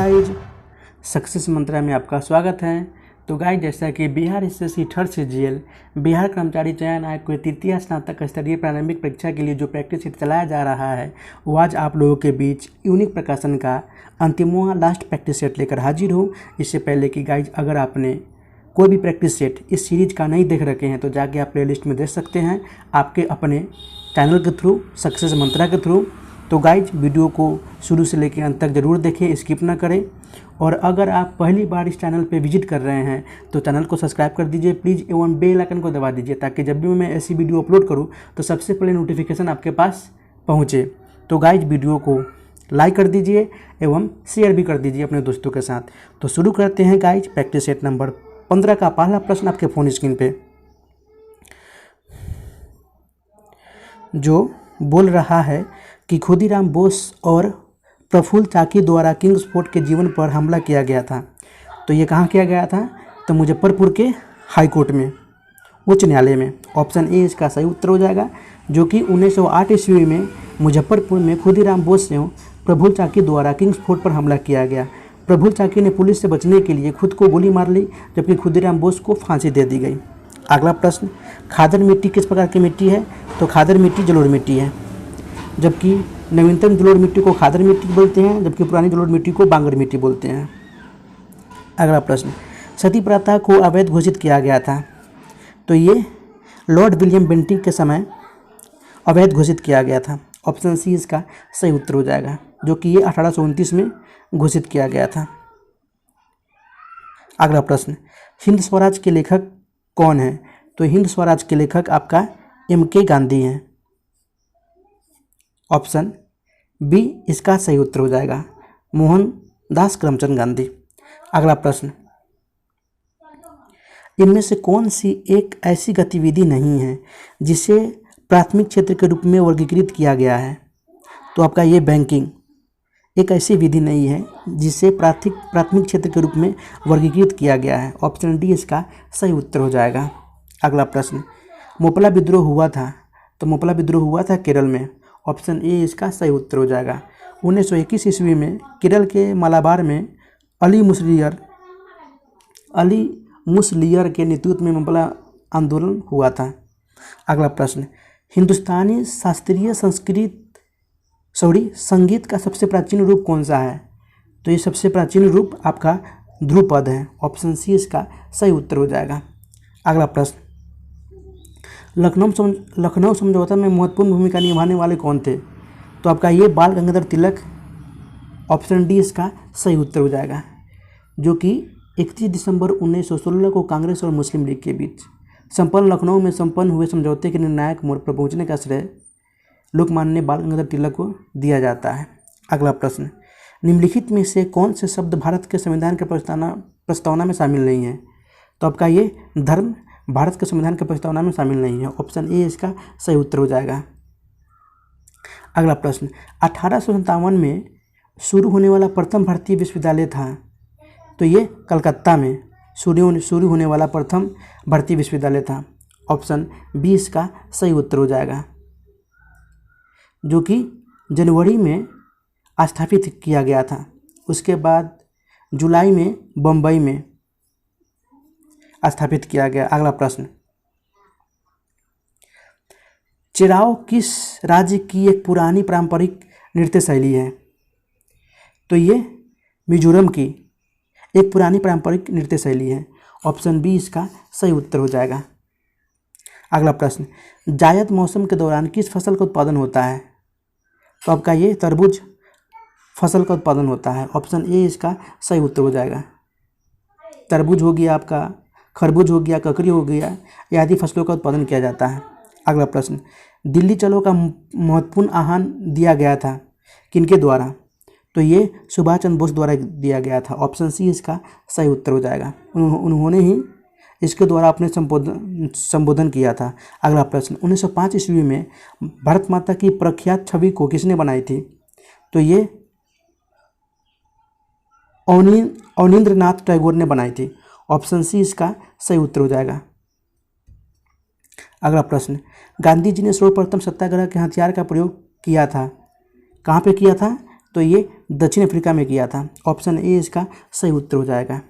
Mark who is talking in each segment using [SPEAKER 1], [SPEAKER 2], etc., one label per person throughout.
[SPEAKER 1] Guys, success मंत्रा में आपका स्वागत है। तो गाइज, जैसा कि Bihar SSC third CGL Bihar कर्मचारी चयन आयोग को तृतीय स्नातक स्तरीय प्रारंभिक परीक्षा के लिए जो प्रैक्टिस सेट चलाया जा रहा है वो आज आप लोगों के बीच यूनिक प्रकाशन का अंतिमवां लास्ट प्रैक्टिस सेट लेकर हाजिर हूँ। इससे पहले कि गाइज, अगर आपने कोई भी प्रैक्टिस सेट इस सीरीज का नहीं देख रखे हैं तो जाके आप प्लेलिस्ट में देख सकते हैं, आपके अपने चैनल के थ्रू, सक्सेस मंत्रा के थ्रू। तो गाइज, वीडियो को शुरू से लेकर अंत तक ज़रूर देखें, स्किप ना करें। और अगर आप पहली बार इस चैनल पे विजिट कर रहे हैं तो चैनल को सब्सक्राइब कर दीजिए प्लीज़, एवं बेल आइकन को दबा दीजिए ताकि जब भी मैं ऐसी वीडियो अपलोड करूं तो सबसे पहले नोटिफिकेशन आपके पास पहुंचे। तो गाइज, वीडियो को लाइक कर दीजिए एवं शेयर भी कर दीजिए अपने दोस्तों के साथ। तो शुरू करते हैं गाइज। प्रैक्टिस सेट नंबर 15 का पहला प्रश्न आपके फ़ोन स्क्रीन पे जो बोल रहा है कि खुदीराम बोस और प्रफुल्ल चाकी द्वारा किंग्सफोर्ड के जीवन पर हमला किया गया था। तो ये कहाँ किया गया था? तो मुजफ्फरपुर के हाई कोर्ट में, उच्च न्यायालय में। ऑप्शन ए इसका सही उत्तर हो जाएगा, जो कि 1908 ईस्वी में मुजफ्फरपुर में खुदीराम बोस एवं प्रफुल्ल चाकी द्वारा किंग्सफोर्ड पर हमला किया गया। प्रफुल्ल चाकी ने पुलिस से बचने के लिए खुद को गोली मार ली, जबकि खुदीराम बोस को फांसी दे दी गई। अगला प्रश्न, खादर मिट्टी किस प्रकार की मिट्टी है? तो खादर मिट्टी जलोढ़ मिट्टी है, जबकि नवीनतम जलोढ़ मिट्टी को खादर मिट्टी बोलते हैं, जबकि पुरानी जलोढ़ मिट्टी को बांगर मिट्टी बोलते हैं। अगला प्रश्न, सती प्रथा को अवैध घोषित किया गया था। तो ये लॉर्ड विलियम बेंटिंक के समय अवैध घोषित किया गया था। ऑप्शन सी इसका सही उत्तर हो जाएगा, जो कि ये 1829 में घोषित किया गया था। अगला प्रश्न, हिंद स्वराज के लेखक कौन है? तो हिंद स्वराज के लेखक आपका M.K. गांधी हैं। ऑप्शन बी इसका सही उत्तर हो जाएगा, मोहनदास करमचंद गांधी। अगला प्रश्न, इनमें से कौन सी एक ऐसी गतिविधि नहीं है जिसे प्राथमिक क्षेत्र के रूप में वर्गीकृत किया गया है? तो आपका ये बैंकिंग एक ऐसी विधि नहीं है जिसे प्राथमिक क्षेत्र के रूप में वर्गीकृत किया गया है। ऑप्शन डी इसका सही उत्तर हो जाएगा। अगला प्रश्न, मोपला विद्रोह हुआ था। तो मोपला विद्रोह हुआ था केरल में। ऑप्शन ए इसका सही उत्तर हो जाएगा। 1921 ईस्वी में केरल के मलाबार में अली मुसलियर के नेतृत्व में मोपला आंदोलन हुआ था। अगला प्रश्न, हिंदुस्तानी शास्त्रीय संगीत का सबसे प्राचीन रूप कौन सा है? तो ये सबसे प्राचीन रूप आपका ध्रुपद है। ऑप्शन सी इसका सही उत्तर हो जाएगा। अगला प्रश्न, लखनऊ समझौता में महत्वपूर्ण भूमिका निभाने वाले कौन थे? तो आपका ये बाल गंगाधर तिलक। ऑप्शन डी इसका सही उत्तर हो जाएगा, जो कि 31 दिसंबर 1916 को कांग्रेस और मुस्लिम लीग के बीच लखनऊ में संपन्न हुए समझौते के निर्णायक मोड़ पर पहुंचने का श्रेय लोकमान्य बाल गंगाधर तिलक को दिया जाता है। अगला प्रश्न, निम्नलिखित में से कौन से शब्द भारत के संविधान के प्रस्तावना में शामिल नहीं है? तो आपका ये धर्म भारत के संविधान के प्रस्तावना में शामिल नहीं है। ऑप्शन ए इसका सही उत्तर हो जाएगा। अगला प्रश्न, 1857 में शुरू होने वाला प्रथम भारतीय विश्वविद्यालय था। तो ये कलकत्ता में शुरू होने वाला प्रथम भारतीय विश्वविद्यालय था। ऑप्शन बी इसका सही उत्तर हो जाएगा, जो कि जनवरी में स्थापित किया गया था। उसके बाद जुलाई में बम्बई में स्थापित किया गया। अगला प्रश्न, चिराओ किस राज्य की एक पुरानी पारंपरिक नृत्य शैली है? तो ये मिजोरम की एक पुरानी पारंपरिक नृत्य शैली है। ऑप्शन बी इसका सही उत्तर हो जाएगा। अगला प्रश्न, जायद मौसम के दौरान किस फसल का उत्पादन होता है? तो आपका ये तरबूज फसल का उत्पादन होता है। ऑप्शन ए इसका सही उत्तर हो जाएगा। तरबूज हो गया, आपका खरबूज हो गया, ककड़ी हो गया, आदि फसलों का उत्पादन किया जाता है। अगला प्रश्न, दिल्ली चलो का महत्वपूर्ण आह्वान दिया गया था किनके द्वारा? तो ये सुभाष चंद्र बोस द्वारा दिया गया था। ऑप्शन सी इसका सही उत्तर हो जाएगा। उन्होंने ही इसके द्वारा अपने संबोधन किया था। अगला प्रश्न, 1905 ईस्वी में भारत माता की प्रख्यात छवि को किसने बनाई थी? तो ये अवनींद्रनाथ टैगोर ने बनाई थी। ऑप्शन सी इसका सही उत्तर हो जाएगा। अगला प्रश्न, गांधी जी ने सर्वप्रथम सत्याग्रह के हथियार का प्रयोग किया था, कहाँ पे किया था? तो ये दक्षिण अफ्रीका में किया था। ऑप्शन ए इसका सही उत्तर हो जाएगा।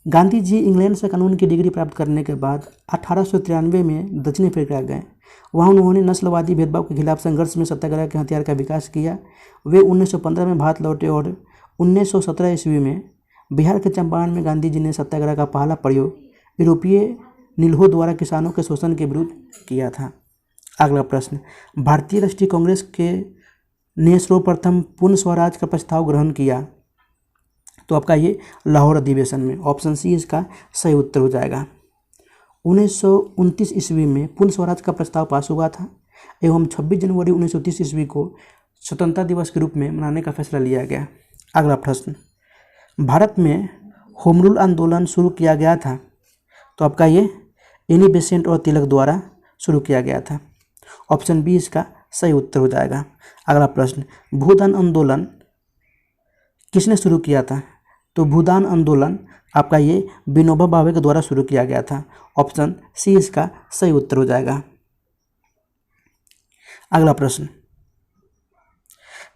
[SPEAKER 1] गांधी जी इंग्लैंड से कानून की डिग्री प्राप्त करने के बाद 1893 में दक्षिण अफ्रीका गए। वहाँ उन्होंने नस्लवादी भेदभाव के खिलाफ संघर्ष में सत्याग्रह के हथियार का विकास किया। वे 1915 में भारत लौटे और 1917 ईस्वी में बिहार के चंपारण में गांधी जी ने सत्याग्रह का पहला प्रयोग यूरोपीय नील्हों द्वारा किसानों के शोषण के विरुद्ध किया था। अगला प्रश्न, भारतीय राष्ट्रीय कांग्रेस के ने सर्वप्रथम पूर्ण स्वराज का प्रस्ताव ग्रहण किया। तो आपका ये लाहौर अधिवेशन में। ऑप्शन सी इसका सही उत्तर हो जाएगा। 1929 ईस्वी में पूर्ण स्वराज का प्रस्ताव पास हुआ था एवं 26 जनवरी 1930 ईस्वी को स्वतंत्रता दिवस के रूप में मनाने का फैसला लिया गया। अगला प्रश्न, भारत में होम रूल आंदोलन शुरू किया गया था। तो आपका ये एनी बेसेंट और तिलक द्वारा शुरू किया गया था। ऑप्शन बी इसका सही उत्तर हो जाएगा। अगला प्रश्न, भूदान आंदोलन किसने शुरू किया था। तो भूदान आंदोलन आपका ये विनोबा भावे के द्वारा शुरू किया गया था। ऑप्शन सी इसका सही उत्तर हो जाएगा। अगला प्रश्न,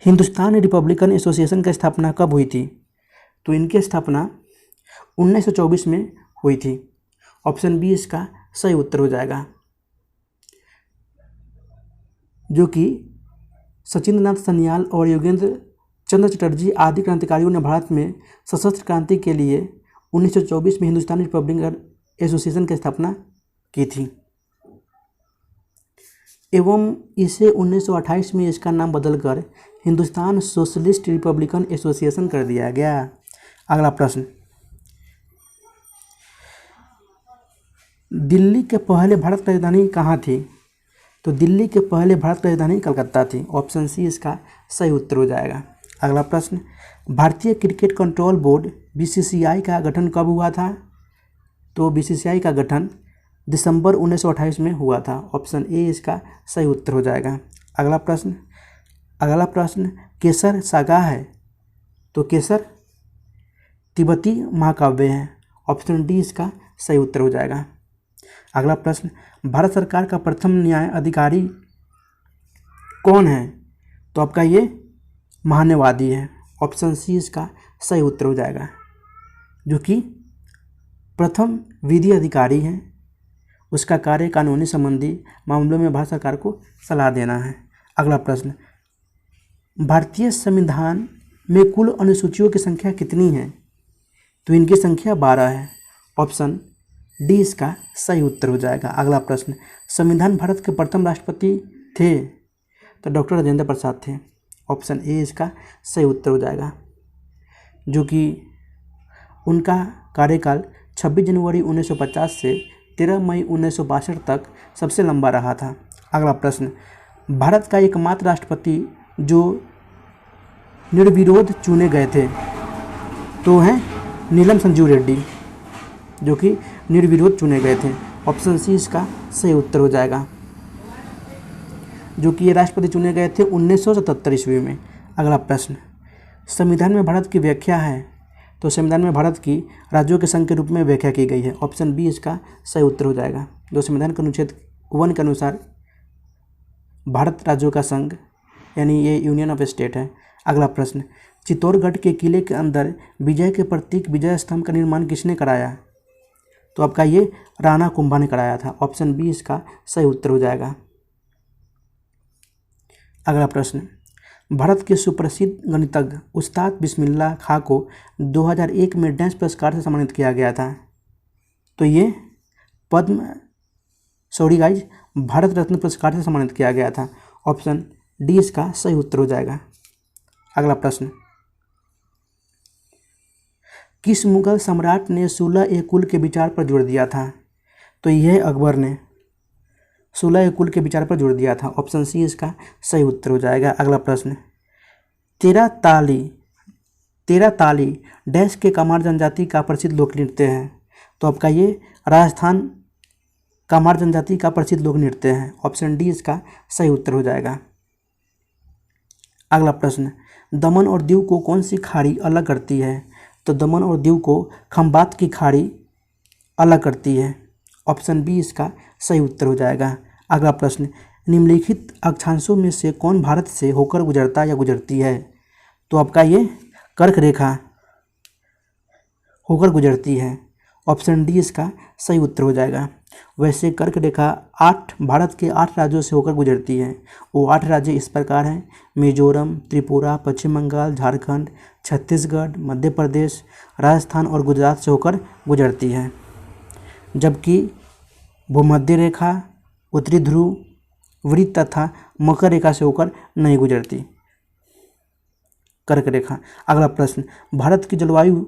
[SPEAKER 1] हिंदुस्तान रिपब्लिकन एसोसिएशन की स्थापना कब हुई थी। तो इनकी स्थापना 1924 में हुई थी। ऑप्शन बी इसका सही उत्तर हो जाएगा, जो कि सचिंद्रनाथ सन्याल और योगेंद्र चंद्र चटर्जी आदि क्रांतिकारियों ने भारत में सशस्त्र क्रांति के लिए 1924 में हिंदुस्तान रिपब्लिकन एसोसिएशन की स्थापना की थी एवं इसे 1928 में इसका नाम बदलकर हिंदुस्तान सोशलिस्ट रिपब्लिकन एसोसिएशन कर दिया गया। अगला प्रश्न, दिल्ली के पहले भारत की राजधानी कहाँ थी। तो दिल्ली के पहले भारत की राजधानी कलकत्ता थी। ऑप्शन सी इसका सही उत्तर हो जाएगा। अगला प्रश्न, भारतीय क्रिकेट कंट्रोल बोर्ड बीसीसीआई का गठन कब हुआ था। तो बीसीसीआई का गठन दिसंबर 1928 में हुआ था। ऑप्शन ए इसका सही उत्तर हो जाएगा। अगला प्रश्न, केसर सागा है। तो केसर तिब्बती महाकाव्य है। ऑप्शन डी इसका सही उत्तर हो जाएगा। अगला प्रश्न, भारत सरकार का प्रथम न्याय अधिकारी कौन है। तो आपका ये महान्यायवादी है। ऑप्शन सी इसका सही उत्तर हो जाएगा, जो कि प्रथम विधि अधिकारी है। उसका कार्य कानूनी संबंधी मामलों में भारत सरकार को सलाह देना है। अगला प्रश्न, भारतीय संविधान में कुल अनुसूचियों की संख्या कितनी है। तो इनकी संख्या 12 है। ऑप्शन डी इसका सही उत्तर हो जाएगा। अगला प्रश्न, संविधान भारत के प्रथम राष्ट्रपति थे। तो डॉक्टर राजेंद्र प्रसाद थे। ऑप्शन ए इसका सही उत्तर हो जाएगा, जो कि उनका कार्यकाल 26 जनवरी 1950 से 13 मई 1962 तक सबसे लंबा रहा था। अगला प्रश्न, भारत का एकमात्र राष्ट्रपति जो निर्विरोध चुने गए थे तो हैं नीलम संजीव रेड्डी, जो कि निर्विरोध चुने गए थे। ऑप्शन सी इसका सही उत्तर हो जाएगा, जो कि ये राष्ट्रपति चुने गए थे 1977 ईस्वी में। अगला प्रश्न, संविधान में भारत की व्याख्या है। तो संविधान में भारत की राज्यों के संघ के रूप में व्याख्या की गई है। ऑप्शन बी इसका सही उत्तर हो जाएगा, जो संविधान के अनुच्छेद 1 के अनुसार भारत राज्यों का संघ यानी ये यूनियन ऑफ स्टेट है। अगला प्रश्न, चित्तौड़गढ़ के किले के अंदर विजय के प्रतीक विजय स्तंभ का निर्माण किसने कराया। तो आपका ये राणा कुंभा ने कराया था। ऑप्शन बी इसका सही उत्तर हो जाएगा। अगला प्रश्न, भारत के सुप्रसिद्ध गणितज्ञ उस्ताद बिस्मिल्लाह खां को 2001 में डैश पुरस्कार से सम्मानित किया गया था। तो ये भारत रत्न पुरस्कार से सम्मानित किया गया था। ऑप्शन डी इसका सही उत्तर हो जाएगा। अगला प्रश्न, किस मुगल सम्राट ने 16 के विचार पर जोर दिया था। तो यह अकबर ने 16 के विचार पर जोर दिया था। ऑप्शन सी इसका सही उत्तर हो जाएगा। अगला प्रश्न, तेरह ताली डैश के कामार जनजाति का प्रसिद्ध लोक नृत्य है। तो आपका ये राजस्थान कामार जनजाति का प्रसिद्ध लोक नृत्य है। ऑप्शन डी इसका सही उत्तर हो जाएगा। अगला प्रश्न, दमन और दीव को कौन सी खाड़ी अलग करती है। तो दमन और दीव को खंबात की खाड़ी अलग करती है। ऑप्शन बी इसका सही उत्तर हो जाएगा। अगला प्रश्न, निम्नलिखित अक्षांशों में से कौन भारत से होकर गुजरता या गुजरती है। तो आपका ये कर्क रेखा होकर गुजरती है। ऑप्शन डी इसका सही उत्तर हो जाएगा। वैसे कर्क रेखा भारत के 8 राज्यों से होकर गुजरती है। वो 8 राज्य इस प्रकार हैं: मिजोरम, त्रिपुरा, पश्चिम बंगाल, झारखंड, छत्तीसगढ़, मध्य प्रदेश, राजस्थान और गुजरात से होकर गुजरती है। जबकि भूमध्य रेखा, उत्तरी ध्रुव, वृत्त तथा मकर रेखा से होकर नहीं गुजरती कर्क रेखा। अगला प्रश्न, भारत की जलवायु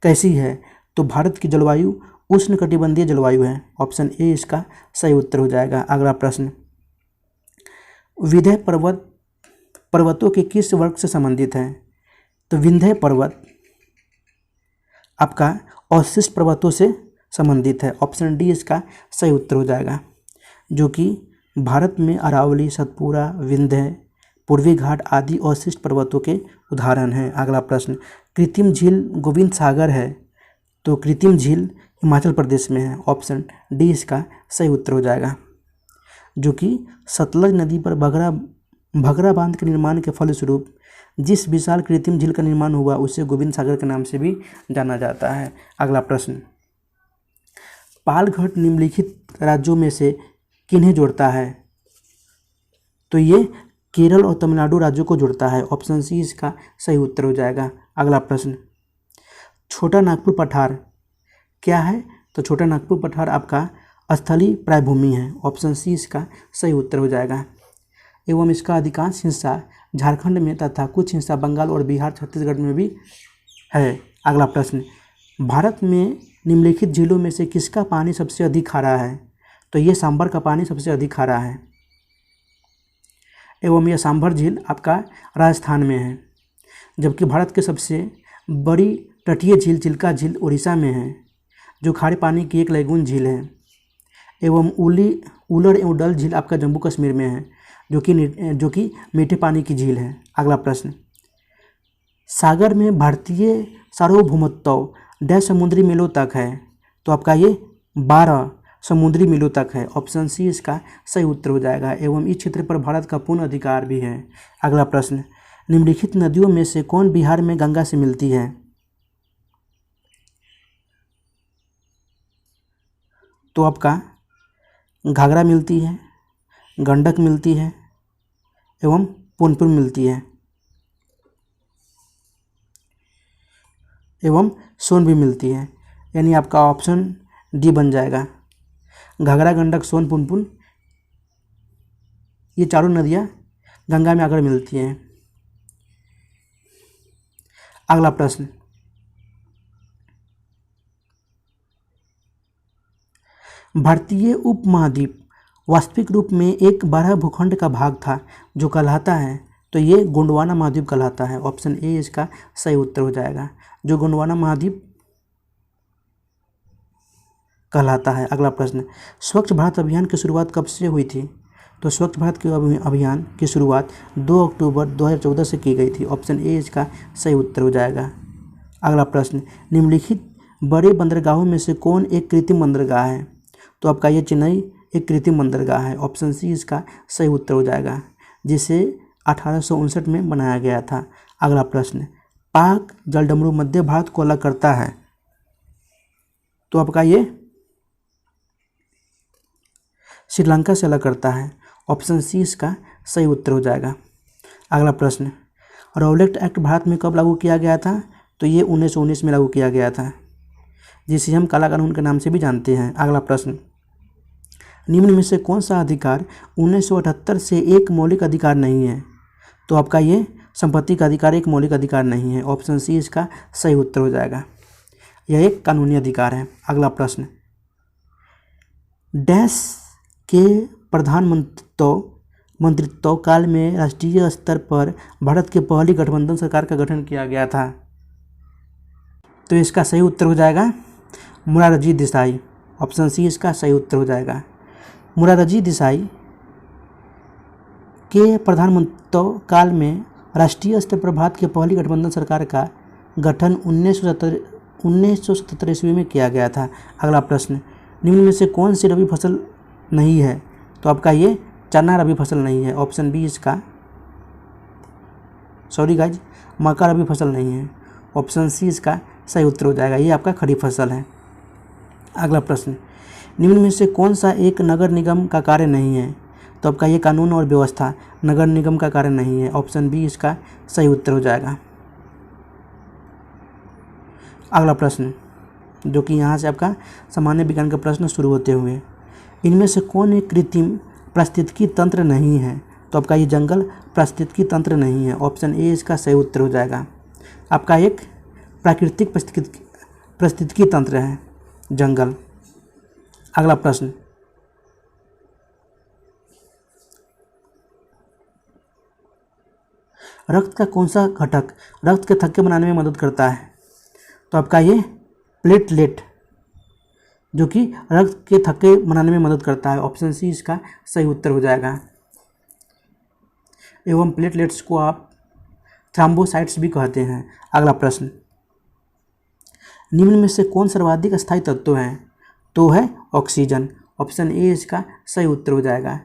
[SPEAKER 1] कैसी है? तो भारत की जलवायु उष्णकटिबंधीय जलवायु है। ऑप्शन ए इसका सही उत्तर हो जाएगा। अगला प्रश्न, विंध्य पर्वत पर्वतों के किस वर्ग से संबंधित है? तो विंध्य पर्वत आपका अवशिष्ट पर्वतों से संबंधित है। ऑप्शन डी इसका सही उत्तर हो जाएगा, जो कि भारत में अरावली, सतपुरा, विंध्य, पूर्वी घाट आदि अवशिष्ट पर्वतों के उदाहरण हैं। अगला प्रश्न, कृत्रिम झील गोविंद सागर है, तो कृत्रिम झील हिमाचल प्रदेश में है। ऑप्शन डी इसका सही उत्तर हो जाएगा, जो कि सतलज नदी पर भगरा बांध के निर्माण के फलस्वरूप जिस विशाल कृत्रिम झील का निर्माण हुआ उसे गोविंद सागर के नाम से भी जाना जाता है। अगला प्रश्न, पालघाट निम्नलिखित राज्यों में से किन्हें जोड़ता है? तो ये केरल और तमिलनाडु राज्यों को जोड़ता है। ऑप्शन सी इसका सही उत्तर हो जाएगा। अगला प्रश्न, छोटा नागपुर पठार क्या है? तो छोटा नागपुर पठार आपका स्थलीय प्रायभूमि है। ऑप्शन सी इसका सही उत्तर हो जाएगा। एवं इसका अधिकांश हिस्सा झारखंड में तथा कुछ हिस्सा बंगाल और बिहार, छत्तीसगढ़ में भी है। अगला प्रश्न, भारत में निम्नलिखित झीलों में से किसका पानी सबसे अधिक खारा है? तो ये सांभर का पानी सबसे अधिक खारा है। एवं यह सांभर झील आपका राजस्थान में है। जबकि भारत के सबसे बड़ी तटीय झील चिल्का झील उड़ीसा में है, जो खारे पानी की एक लैगून झील है। एवं उलर एवं डल झील आपका जम्मू कश्मीर में है, जो कि मीठे पानी की झील है। अगला प्रश्न, सागर में भारतीय सार्वभौमत्व डैश समुद्री मीलों तक है? तो आपका ये 12 समुद्री मीलों तक है। ऑप्शन सी इसका सही उत्तर हो जाएगा। एवं इस क्षेत्र पर भारत का पूर्ण अधिकार भी है। अगला प्रश्न, निम्नलिखित नदियों में से कौन बिहार में गंगा से मिलती है? तो आपका घाघरा मिलती है, गंडक मिलती है एवं पुनपुन मिलती है एवं सोन भी मिलती है। यानी आपका ऑप्शन डी बन जाएगा। घाघरा, गंडक, सोन, पुनपुन ये चारों नदियाँ गंगा में आकर मिलती हैं। अगला प्रश्न, भारतीय उपमहाद्वीप वास्तविक रूप में एक 12 भूखंड का भाग था जो कहलाता है? तो ये गोंडवाना महाद्वीप कहलाता है। ऑप्शन ए इसका सही उत्तर हो जाएगा, जो गोंडवाना महाद्वीप कहलाता है। अगला प्रश्न, स्वच्छ भारत अभियान की शुरुआत कब से हुई थी? तो स्वच्छ भारत के अभियान की शुरुआत 2 अक्टूबर 2014 से की गई थी। ऑप्शन ए इसका सही उत्तर हो जाएगा। अगला प्रश्न, निम्नलिखित बड़े बंदरगाहों में से कौन एक कृत्रिम बंदरगाह है? तो आपका ये चेन्नई एक कृत्रिम बंदरगाह है। ऑप्शन सी इसका सही उत्तर हो जाएगा, जिसे 1859 में बनाया गया था। अगला प्रश्न, पाक जलडमरू मध्य भारत को अलग करता है? तो आपका ये श्रीलंका से अलग करता है। ऑप्शन सी इसका सही उत्तर हो जाएगा। अगला प्रश्न, रॉलेट एक्ट भारत में कब लागू किया गया था? तो ये 1919 में लागू किया गया था, जिसे हम काला कानून के नाम से भी जानते हैं। अगला प्रश्न, निम्न में से कौन सा अधिकार 1978 से एक मौलिक अधिकार नहीं है? तो आपका ये संपत्ति का अधिकार एक मौलिक अधिकार नहीं है। ऑप्शन सी इसका सही उत्तर हो जाएगा। यह एक कानूनी अधिकार है। अगला प्रश्न, डैश के मंत्रित्व काल में राष्ट्रीय स्तर पर भारत के पहली गठबंधन सरकार का गठन किया गया था? तो इसका सही उत्तर हो जाएगा मोरारजी देसाई। ऑप्शन सी इसका सही उत्तर हो जाएगा। मोरारजी देसाई के प्रधानमंत्रित्व काल में राष्ट्रीय स्तर पर भारत के पहली गठबंधन सरकार का गठन 1977 ईस्वी में किया गया था। अगला प्रश्न, निम्न में से कौन सी रबी फसल नहीं है? तो आपका ये चना रबी फसल नहीं है। ऑप्शन बी इसका सॉरी गाइज, मक्का रबी फसल नहीं है। ऑप्शन सी इसका सही उत्तर हो जाएगा, ये आपका खरीफ फसल है। अगला प्रश्न, निम्न में से कौन सा एक नगर निगम का कार्य नहीं है? तो आपका ये कानून और व्यवस्था नगर निगम का कार्य नहीं है। ऑप्शन बी इसका सही उत्तर हो जाएगा। अगला प्रश्न, जो कि यहाँ से आपका सामान्य विज्ञान के प्रश्न शुरू होते हुए, इनमें से कौन एक कृत्रिम पारिस्थितिकी तंत्र नहीं है? तो आपका ये जंगल पारिस्थितिकी तंत्र नहीं है। ऑप्शन ए इसका सही उत्तर हो जाएगा। आपका एक प्राकृतिक पारिस्थितिकी तंत्र है जंगल। अगला प्रश्न, रक्त का कौन सा घटक रक्त के थक्के बनाने में मदद करता है? तो आपका ये प्लेटलेट, जो कि रक्त के थक्के बनाने में मदद करता है। ऑप्शन सी इसका सही उत्तर हो जाएगा। एवं प्लेटलेट्स को आप थ्रोम्बोसाइट्स भी कहते हैं। अगला प्रश्न, निम्न में से कौन सर्वाधिक स्थायी तत्व है? तो है ऑक्सीजन। ऑप्शन ए इसका सही उत्तर हो जाएगा।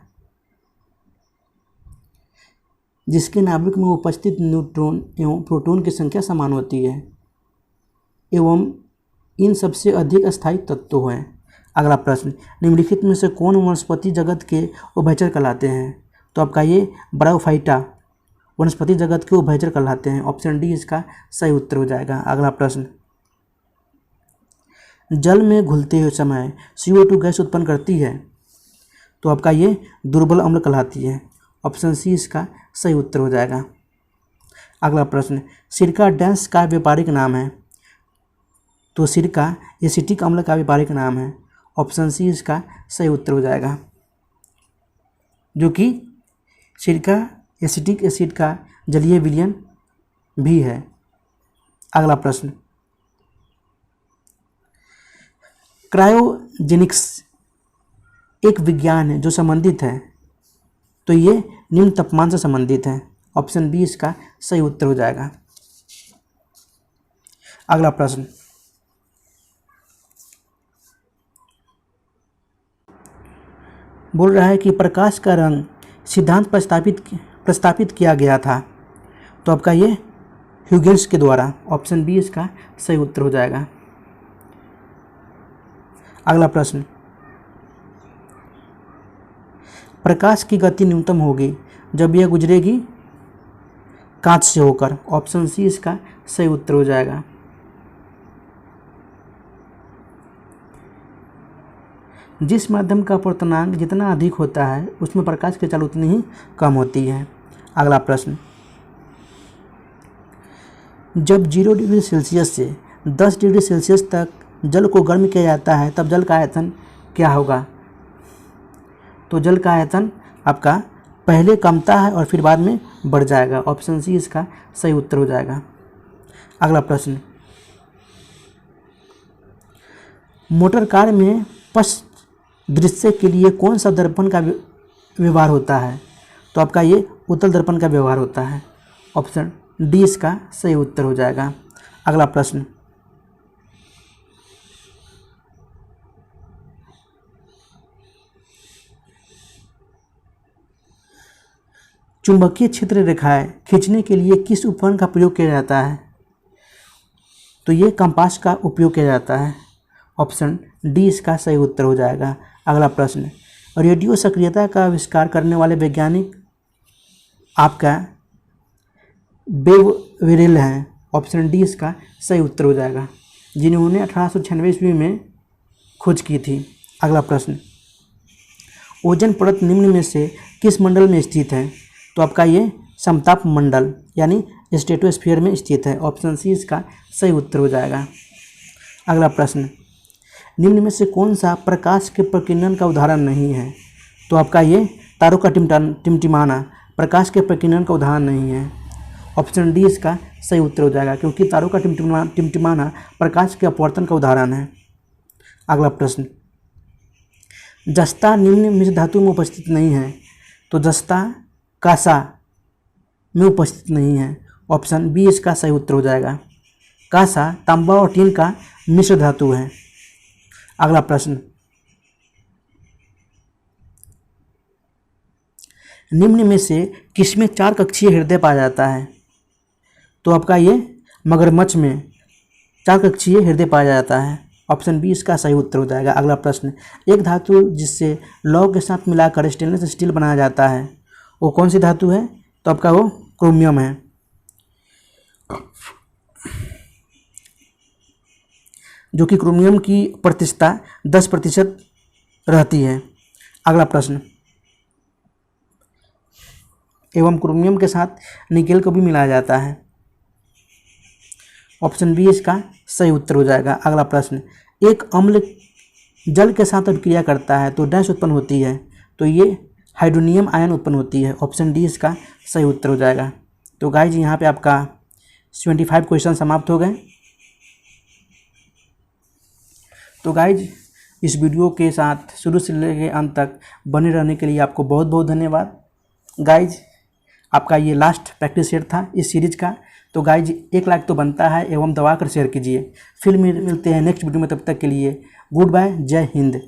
[SPEAKER 1] जिसके नाभिक में उपस्थित न्यूट्रॉन एवं प्रोटॉन की संख्या समान होती है एवं इन सबसे अधिक स्थायी तत्व हैं। अगला प्रश्न, निम्नलिखित में से कौन वनस्पति जगत के उभयचर कहलाते हैं? तो आपका ये ब्रायोफाइटा वनस्पति जगत के उभयचर कहलाते हैं। ऑप्शन डी इसका सही उत्तर हो जाएगा। अगला प्रश्न, जल में घुलते हुए समय CO2 गैस उत्पन्न करती है, तो आपका ये दुर्बल अम्ल कहलाती है। ऑप्शन सी इसका सही उत्तर हो जाएगा। अगला प्रश्न, सिरका डैश का व्यापारिक नाम है? तो सिरका एसिटिक अम्ल का व्यापारिक नाम है। ऑप्शन सी इसका सही उत्तर हो जाएगा, जो कि सिरका एसिटिक एसिड का जलीय विलयन भी है। अगला प्रश्न, क्रायोजेनिक्स एक विज्ञान है जो संबंधित है, तो ये निम्न तापमान से संबंधित है। ऑप्शन बी इसका सही उत्तर हो जाएगा। अगला प्रश्न, बोल रहा है कि प्रकाश का रंग सिद्धांत प्रस्तावित किया गया था, तो आपका ये ह्यूजेंस के द्वारा। ऑप्शन बी इसका सही उत्तर हो जाएगा। अगला प्रश्न, प्रकाश की गति न्यूनतम होगी जब यह गुजरेगी कांच से होकर। ऑप्शन सी इसका सही उत्तर हो जाएगा। जिस माध्यम का अपवर्तनांक जितना अधिक होता है उसमें प्रकाश की चाल उतनी ही कम होती है। अगला प्रश्न, जब 0 डिग्री सेल्सियस से 10 डिग्री सेल्सियस तक जल को गर्म किया जाता है तब जल का आयतन क्या होगा? तो जल का आयतन आपका पहले कमता है और फिर बाद में बढ़ जाएगा। ऑप्शन सी इसका सही उत्तर हो जाएगा। अगला प्रश्न, मोटर कार में पश्च दृश्य के लिए कौन सा दर्पण का व्यवहार होता है? तो आपका ये उत्तल दर्पण का व्यवहार होता है। ऑप्शन डी इसका सही उत्तर हो जाएगा। अगला प्रश्न, चुंबकीय क्षेत्र रेखाएं खींचने के लिए किस उपकरण का प्रयोग किया जाता है? तो ये कंपास का उपयोग किया जाता है। ऑप्शन डी इसका सही उत्तर हो जाएगा। अगला प्रश्न, रेडियो सक्रियता का आविष्कार करने वाले वैज्ञानिक आपका बेवरेल हैं। ऑप्शन डी इसका सही उत्तर हो जाएगा, जिन्होंने 1896 ईस्वी में खोज की थी। अगला प्रश्न, ओजोन परत निम्न में से किस मंडल में स्थित है? तो आपका ये समताप मंडल यानी स्ट्रेटोस्फीयर में स्थित है। ऑप्शन सी इसका सही उत्तर हो जाएगा। अगला प्रश्न, निम्न में से कौन सा प्रकाश के प्रकीर्णन का उदाहरण नहीं है? तो आपका ये तारों का टिमटिमाना प्रकाश के प्रकीर्णन का उदाहरण नहीं है। ऑप्शन डी इसका सही उत्तर हो जाएगा, क्योंकि तारों का टिमटिमाना प्रकाश के अपवर्तन का उदाहरण है। अगला प्रश्न, जस्ता निम्न मिश्र धातु में उपस्थित नहीं है, तो जस्ता कांसा में उपस्थित नहीं है। ऑप्शन बी इसका सही उत्तर हो जाएगा। कांसा तांबा और टीन का मिश्र धातु है। अगला प्रश्न, निम्न में से किसमें 4 कक्षीय हृदय पाया जाता है? तो आपका ये मगरमच्छ में 4 कक्षीय हृदय पाया जाता है। ऑप्शन बी इसका सही उत्तर हो जाएगा। अगला प्रश्न, एक धातु जिससे लौह के साथ मिलाकर स्टेनलेस स्टील बनाया जाता है वो कौन सी धातु है? तो आपका वो क्रोमियम है, जो कि क्रोमियम की प्रतिशतता 10% रहती है। अगला प्रश्न, एवं क्रोमियम के साथ निकेल को भी मिलाया जाता है। ऑप्शन बी इसका सही उत्तर हो जाएगा। अगला प्रश्न, एक अम्ल जल के साथ अभिक्रिया करता है तो डैश उत्पन्न होती है, तो ये हाइड्रोनियम आयन उत्पन्न होती है। ऑप्शन डी इसका सही उत्तर हो जाएगा। तो गाइज यहाँ पे आपका 75 क्वेश्चन समाप्त हो गए। तो गाइज इस वीडियो के साथ शुरू से लेकर अंत तक बने रहने के लिए आपको बहुत बहुत धन्यवाद। गाइज आपका ये लास्ट प्रैक्टिस सेट था इस सीरीज का। तो गाइज 1 लाइक तो बनता है, एवं दबा कर शेयर कीजिए। फिर मिलते हैं नेक्स्ट वीडियो में, तब तक के लिए गुड बाय, जय हिंद।